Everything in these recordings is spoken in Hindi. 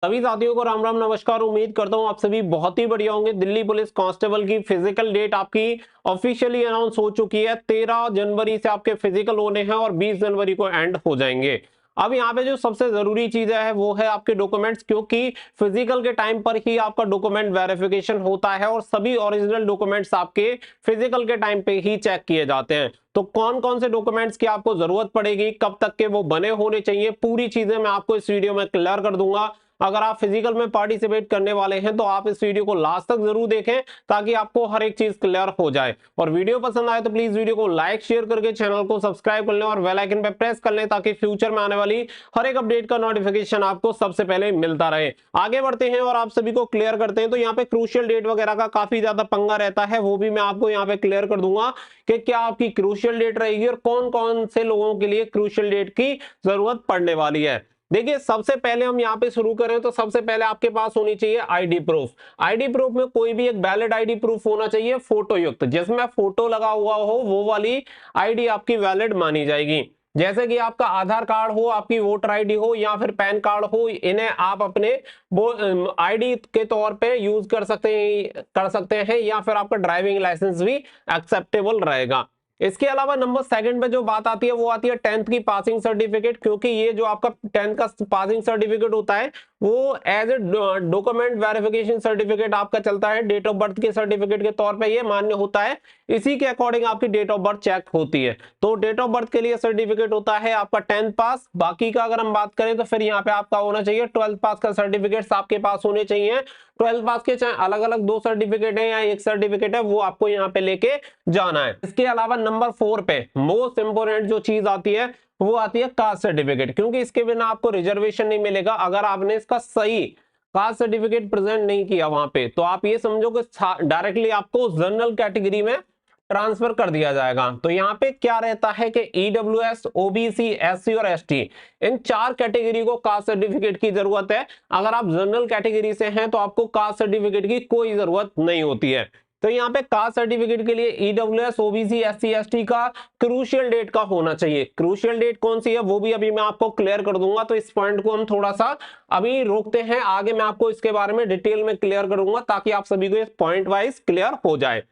सभी साथियों को राम राम नमस्कार। उम्मीद करता हूं आप सभी बहुत ही बढ़िया होंगे। दिल्ली पुलिस कांस्टेबल की फिजिकल डेट आपकी ऑफिशियली अनाउंस हो चुकी है। 13 जनवरी से आपके फिजिकल होने हैं और 20 जनवरी को एंड हो जाएंगे। अब यहाँ पे जो सबसे जरूरी चीज है वो है आपके डॉक्यूमेंट्स, क्योंकि फिजिकल के टाइम पर ही आपका डॉक्यूमेंट वेरिफिकेशन होता है और सभी ओरिजिनल डॉक्यूमेंट्स आपके फिजिकल के टाइम पे ही चेक किए जाते हैं। तो कौन कौन से डॉक्यूमेंट्स की आपको जरूरत पड़ेगी, कब तक के वो बने होने चाहिए, पूरी चीजें मैं आपको इस वीडियो में क्लियर कर दूंगा। अगर आप फिजिकल में पार्टिसिपेट करने वाले हैं तो आप इस वीडियो को लास्ट तक जरूर देखें ताकि आपको हर एक चीज क्लियर हो जाए। और वीडियो पसंद आए तो प्लीज वीडियो को लाइक शेयर करके चैनल को सब्सक्राइब कर लें और बेल आइकन पे प्रेस कर लें ताकि फ्यूचर में आने वाली हर एक अपडेट का नोटिफिकेशन आपको सबसे पहले मिलता रहे। आगे बढ़ते हैं और आप सभी को क्लियर करते हैं। तो यहाँ पे क्रूशियल डेट वगैरह का काफी ज्यादा पंगा रहता है, वो भी मैं आपको यहाँ पे क्लियर कर दूंगा कि क्या आपकी क्रूशियल डेट रहेगी और कौन कौन से लोगों के लिए क्रूशियल डेट की जरूरत पड़ने वाली है। देखिए, सबसे पहले हम यहाँ पे शुरू करें तो सबसे पहले आपके पास होनी चाहिए आईडी प्रूफ। आईडी प्रूफ में कोई भी एक वैलिड आईडी प्रूफ होना चाहिए फोटो युक्त, जिसमें फोटो लगा हुआ हो वो वाली आईडी आपकी वैलिड मानी जाएगी। जैसे कि आपका आधार कार्ड हो, आपकी वोटर आईडी हो या फिर पैन कार्ड हो, इन्हें आप अपने आईडी के तौर पे यूज कर सकते हैं या फिर आपका ड्राइविंग लाइसेंस भी एक्सेप्टेबल रहेगा। इसके अलावा नंबर सेकंड पे जो बात आती है वो आती है 10th की पासिंग सर्टिफिकेट, क्योंकि ये जो आपका 10th का पासिंग सर्टिफिकेट होता है वो as a document verification certificate आपका चलता है। डेट ऑफ बर्थ के सर्टिफिकेट के तौर पे ये मान्य होता है। इसी के अकॉर्डिंग आपकी डेट ऑफ बर्थ चेक होती है। तो डेट ऑफ बर्थ के लिए सर्टिफिकेट होता है आपका 10th पास। बाकी का अगर हम बात करें तो फिर यहाँ पे आपका होना चाहिए 12th पास का सर्टिफिकेट आपके पास होने चाहिए। 12th पास के चाहे अलग अलग दो सर्टिफिकेट है या एक सर्टिफिकेट है, वो आपको यहाँ पे लेके जाना है। इसके अलावा नंबर 4 पे मोस्ट इंपोर्टेंट जो चीज आती है वो आती है कास्ट सर्टिफिकेट, क्योंकि इसके बिना आपको रिजर्वेशन नहीं मिलेगा। अगर आपने इसका सही कास्ट सर्टिफिकेट प्रेजेंट नहीं किया वहां पे, तो आप ये समझो कि डायरेक्टली आपको जनरल कैटेगरी में ट्रांसफर कर दिया जाएगा। तो यहाँ पे क्या रहता है कि ईडब्ल्यूएस, ओबीसी, एससी और एसटी, इन चार कैटेगरी को कास्ट सर्टिफिकेट की जरूरत है। अगर आप जनरल कैटेगरी से हैं तो आपको कास्ट सर्टिफिकेट की कोई जरूरत नहीं होती है। तो यहाँ पे कास्ट सर्टिफिकेट के लिए ईडब्ल्यूएस, ओबीसी, एससी, एसटी का क्रूशियल डेट का होना चाहिए। क्रूशियल डेट कौन सी है वो भी अभी मैं आपको क्लियर कर दूंगा, तो इस पॉइंट को हम थोड़ा सा अभी रोकते हैं। आगे मैं आपको इसके बारे में डिटेल में क्लियर करूंगा ताकि आप सभी को इस पॉइंट वाइज क्लियर हो जाए।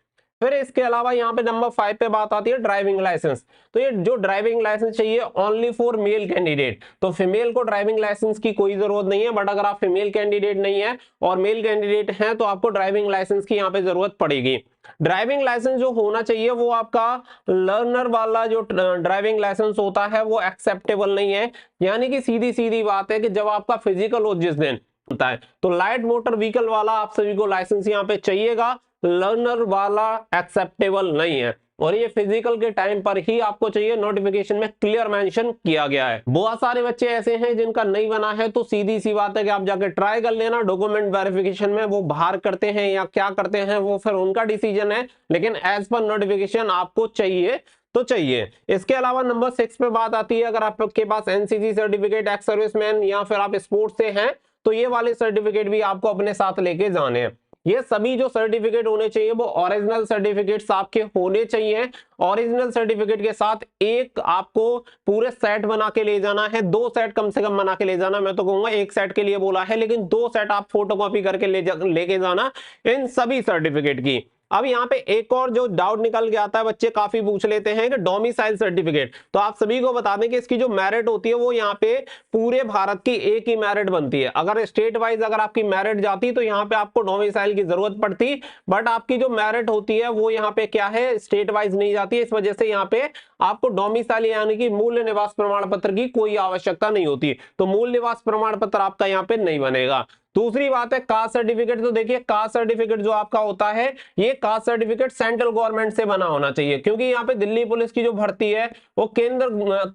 फिर इसके अलावा यहाँ पे नंबर 5 पे बात आती है ड्राइविंग लाइसेंस। तो ये जो ड्राइविंग लाइसेंस चाहिए ओनली फॉर मेल कैंडिडेट। तो फीमेल को ड्राइविंग लाइसेंस की कोई जरूरत नहीं है, बट अगर आप फीमेल कैंडिडेट नहीं है और मेल कैंडिडेट हैं तो आपको ड्राइविंग लाइसेंस की यहाँ पे जरूरत पड़ेगी। ड्राइविंग लाइसेंस जो होना चाहिए वो आपका लर्नर वाला जो ड्राइविंग लाइसेंस होता है वो एक्सेप्टेबल नहीं है। यानी कि सीधी सीधी बात है कि जब आपका फिजिकल हो जिस दिन होता है तो लाइट मोटर व्हीकल वाला आप सभी को लाइसेंस यहाँ पे चाहिएगा, लर्नर वाला एक्सेप्टेबल नहीं है। और ये फिजिकल के टाइम पर ही आपको चाहिए, नोटिफिकेशन में क्लियर मेंशन किया गया है। बहुत सारे बच्चे ऐसे हैं जिनका नहीं बना है, तो सीधी सी बात है कि आप जाके ट्राई कर लेना। डॉक्यूमेंट वेरिफिकेशन में वो बाहर करते हैं या क्या करते हैं वो फिर उनका डिसीजन है, लेकिन एज पर नोटिफिकेशन आपको चाहिए तो चाहिए। इसके अलावा नंबर 6 पे बात आती है, अगर आपके पास एनसीसी सर्टिफिकेट, एक्स सर्विसमैन या फिर आप स्पोर्ट्स से हैं तो ये वाले सर्टिफिकेट भी आपको अपने साथ लेके जाने हैं। ये सभी जो सर्टिफिकेट होने चाहिए वो ओरिजिनल सर्टिफिकेट्स आपके होने चाहिए। ओरिजिनल सर्टिफिकेट के साथ एक आपको पूरे सेट बना के ले जाना है, 2 सेट कम से कम बना के ले जाना। मैं तो कहूंगा 1 सेट के लिए बोला है, लेकिन 2 सेट आप फोटोकॉपी करके लेके जाना इन सभी सर्टिफिकेट की। अब यहाँ पे एक और जो डाउट निकल के आता है, बच्चे काफी पूछ लेते हैं कि डोमिसाइल सर्टिफिकेट। तो आप सभी को बता दें कि इसकी जो मेरिट होती है वो यहाँ पे पूरे भारत की एक ही मेरिट बनती है। अगर स्टेट वाइज अगर आपकी मेरिट जाती तो यहाँ पे आपको डोमिसाइल की जरूरत पड़ती, बट आपकी जो मेरिट होती है वो यहाँ पे क्या है, स्टेट वाइज नहीं जाती है। इस वजह से यहाँ पे आपको डोमिसाइल यानी कि मूल निवास प्रमाण पत्र की कोई आवश्यकता नहीं होती। तो मूल निवास प्रमाण पत्र आपका यहाँ पे नहीं बनेगा। दूसरी बात है कास्ट सर्टिफिकेट। तो देखिए, कास्ट सर्टिफिकेट जो आपका होता है ये कास्ट सर्टिफिकेट सेंट्रल गवर्नमेंट से बना होना चाहिए, क्योंकि यहाँ पे दिल्ली पुलिस की जो भर्ती है वो केंद्र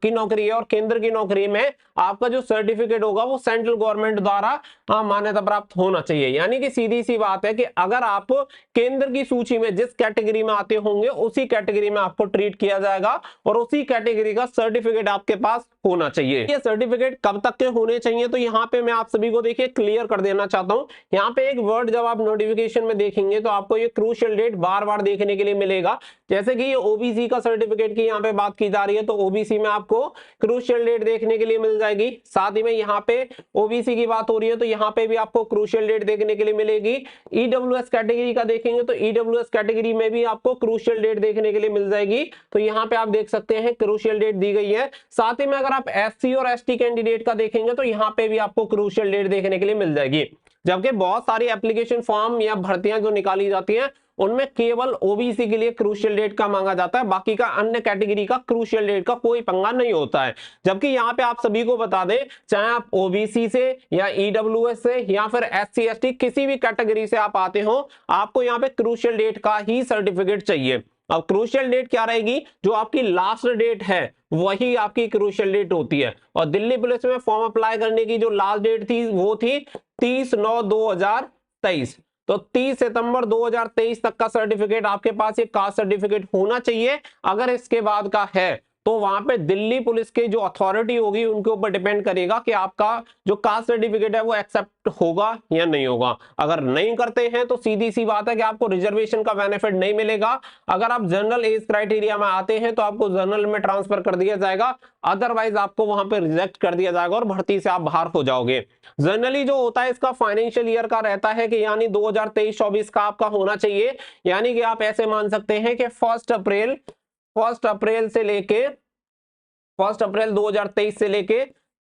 की नौकरी है और केंद्र की नौकरी में आपका जो सर्टिफिकेट होगा वो सेंट्रल गवर्नमेंट द्वारा मान्यता प्राप्त होना चाहिए। यानी कि सीधी सी बात है कि अगर आप केंद्र की सूची में जिस कैटेगरी में आते होंगे उसी कैटेगरी में आपको ट्रीट किया जाएगा और उसी कैटेगरी का सर्टिफिकेट आपके पास होना चाहिए। ये सर्टिफिकेट कब तक के होने चाहिए, तो यहाँ पे मैं आप सभी को देखिए क्लियर कर देना चाहता हूँ। यहाँ पे एक वर्ड जब आप नोटिफिकेशन में देखेंगे तो आपको ये क्रूशियल डेट बार बार देखने के लिए मिलेगा। जैसे कि ये ओबीसी का सर्टिफिकेट की यहाँ पे बात की जा रही है, तो ओबीसी में आपको क्रूशियल डेट देखने के लिए मिल जाएगी। साथ ही में यहाँ पे ओबीसी की बात हो रही है तो यहाँ पे भी आपको क्रूशियल डेट देखने के लिए मिलेगी। ईडब्ल्यूएस कैटेगरी का देखेंगे तो ईडब्ल्यूएस कैटेगरी में भी आपको क्रूशियल डेट देखने के लिए मिल जाएगी। तो यहाँ पे आप देख सकते हैं क्रूशियल डेट दी गई है। साथ ही में अगर आप एससी और एसटी कैंडिडेट का देखेंगे तो यहाँ पे भी आपको क्रूशियल डेट देखने के लिए मिल जाएगी। जबकि बहुत सारी एप्लीकेशन फॉर्म या भर्तियां जो निकाली जाती हैं उनमें केवल ओबीसी के लिए क्रूशियल डेट का मांगा जाता है, बाकी का अन्य कैटेगरी का क्रूशियल डेट का कोई पंगा नहीं होता है। जबकि यहाँ पे आप सभी को बता दें, चाहे आप ओबीसी से या ईडब्ल्यूएस से या फिर एससी एसटी किसी भी कैटेगरी से आप आते हो, आपको यहाँ पे क्रूशियल डेट का ही सर्टिफिकेट चाहिए। अब क्रूशियल डेट क्या रहेगी, जो आपकी लास्ट डेट है वही आपकी क्रूशियल डेट होती है। और दिल्ली पुलिस में फॉर्म अप्लाई करने की जो लास्ट डेट थी वो थी 30/9/2023। तो 30 सितंबर 2023 तक का सर्टिफिकेट आपके पास ये कास्ट सर्टिफिकेट होना चाहिए। अगर इसके बाद का है तो वहां पे दिल्ली पुलिस की जो अथॉरिटी होगी उनके ऊपर डिपेंड करेगा कि आपका जो कास्ट सर्टिफिकेट है वो एक्सेप्ट होगा या नहीं होगा। अगर नहीं करते हैं तो सीधी सी बात है कि आपको रिजर्वेशन का बेनिफिट नहीं मिलेगा। अगर आप जनरल एज क्राइटेरिया में आते हैं तो आपको जनरल में ट्रांसफर कर दिया जाएगा, अदरवाइज आपको वहां पे रिजेक्ट कर दिया जाएगा और भर्ती से आप बाहर हो जाओगे। जनरली जो होता है इसका फाइनेंशियल ईयर का रहता है कि यानी 2023-24 का आपका होना चाहिए। यानी कि आप ऐसे मान सकते हैं कि 1 अप्रैल से लेके 1 अप्रैल 2023 से लेके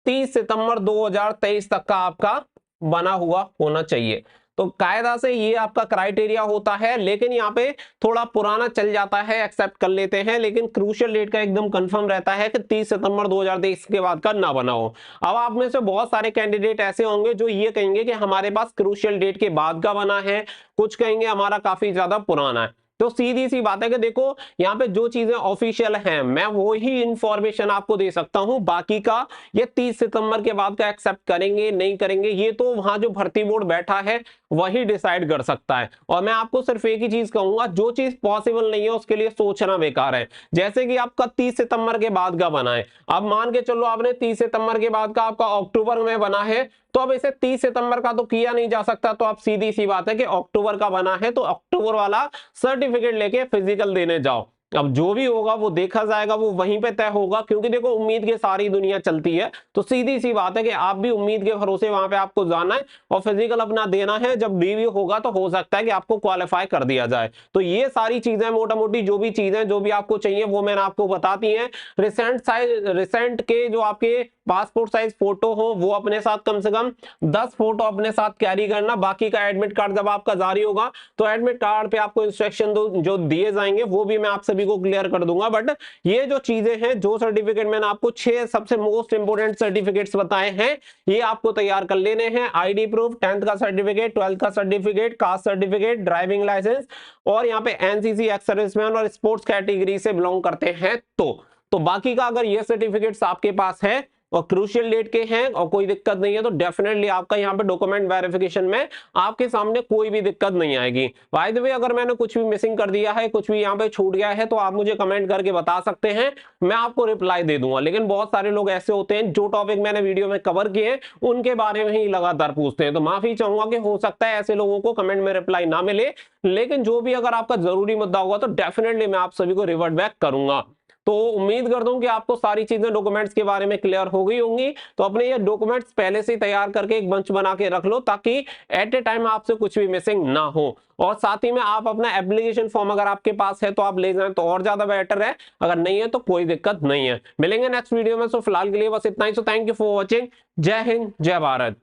30 सितंबर 2023 तक का आपका बना हुआ होना चाहिए। तो कायदा से ये आपका क्राइटेरिया होता है, लेकिन यहाँ पे थोड़ा पुराना चल जाता है, एक्सेप्ट कर लेते हैं, लेकिन क्रूशियल डेट का एकदम कंफर्म रहता है कि 30 सितंबर 2023 के बाद का ना बना हो। अब आप में से बहुत सारे कैंडिडेट ऐसे होंगे जो ये कहेंगे कि हमारे पास क्रूशियल डेट के बाद का बना है, कुछ कहेंगे हमारा काफी ज्यादा पुराना है। तो सीधी सी बात है कि देखो यहाँ पे जो चीजें ऑफिशियल हैं मैं वो ही इंफॉर्मेशन आपको दे सकता हूं, बाकी का ये 30 सितंबर के बाद का एक्सेप्ट करेंगे नहीं करेंगे ये तो वहां जो भर्ती बोर्ड बैठा है वही डिसाइड कर सकता है। और मैं आपको सिर्फ एक ही चीज कहूंगा, जो चीज पॉसिबल नहीं है उसके लिए सोचना बेकार है। जैसे कि आपका 30 सितंबर के बाद का बना है, अब मान के चलो आपने 30 सितंबर के बाद का आपका अक्टूबर में बना है, तो अब इसे 30 सितंबर का तो किया नहीं जा सकता, तो आप सीधी सी बात है कि अक्टूबर का बना है तो अक्टूबर वाला सर्टिफिकेट लेके फिजिकल देने जाओ। अब जो भी होगा वो देखा जाएगा, वो वहीं पे तय होगा, क्योंकि देखो उम्मीद के सारी दुनिया चलती है। तो सीधी सी बात है कि आप भी उम्मीद के भरोसे वहां पे आपको जाना है और फिजिकल अपना देना है। जब रिव्यू होगा तो हो सकता है कि आपको क्वालिफाई कर दिया जाए। तो ये सारी चीजें मोटा मोटी जो भी चीजें जो भी आपको चाहिए वो मैंने आपको बताती हैं। रिसेंट के जो आपके पासपोर्ट साइज फोटो हो वो अपने साथ कम से कम 10 फोटो अपने साथ कैरी करना। बाकी का एडमिट कार्ड जब आपका जारी होगा तो एडमिट कार्ड पे आपको इंस्ट्रक्शन जो दिए जाएंगे वो भी मैं आप सभी को क्लियर कर दूंगा। बट ये जो चीजें हैं, जो सर्टिफिकेट मैंने आपको 6 सबसे मोस्ट इंपोर्टेंट सर्टिफिकेट्स बताए हैं, ये आपको तैयार कर लेने हैं। आईडी प्रूफ, 10th का सर्टिफिकेट, 12th का certificate, caste certificate, driving licence, और यहाँ पे एनसीसी, एक्स सर्विसमैन और स्पोर्ट्स कैटेगरी से बिलोंग करते हैं। तो बाकी का अगर ये सर्टिफिकेट्स आपके पास है और क्रूशियल डेट के हैं और कोई दिक्कत नहीं है तो डेफिनेटली आपका यहाँ पे डॉक्यूमेंट वेरिफिकेशन में आपके सामने कोई भी दिक्कत नहीं आएगी। बाय द वे, अगर मैंने कुछ भी मिसिंग कर दिया है, कुछ भी यहाँ पे छूट गया है, तो आप मुझे कमेंट करके बता सकते हैं, मैं आपको रिप्लाई दे दूंगा। लेकिन बहुत सारे लोग ऐसे होते हैं जो टॉपिक मैंने वीडियो में कवर किए उनके बारे में ही लगातार पूछते हैं, तो माफी चाहूंगा कि हो सकता है ऐसे लोगों को कमेंट में रिप्लाई ना मिले, लेकिन जो भी अगर आपका जरूरी मुद्दा होगा तो डेफिनेटली मैं आप सभी को रिवर्ट बैक करूंगा। तो उम्मीद करता हूं कि आपको सारी चीजें डॉक्यूमेंट्स के बारे में क्लियर हो गई होंगी। तो अपने ये डॉक्यूमेंट्स पहले से तैयार करके एक बंच बना के रख लो, ताकि एट ए टाइम आपसे कुछ भी मिसिंग ना हो। और साथ ही में आप अपना एप्लीकेशन फॉर्म अगर आपके पास है तो आप ले जाएं तो और ज्यादा बेटर है, अगर नहीं है तो कोई दिक्कत नहीं है। मिलेंगे नेक्स्ट वीडियो में। सो फिलहाल के लिए बस इतना ही। So thank you for watching. जय हिंद, जय भारत।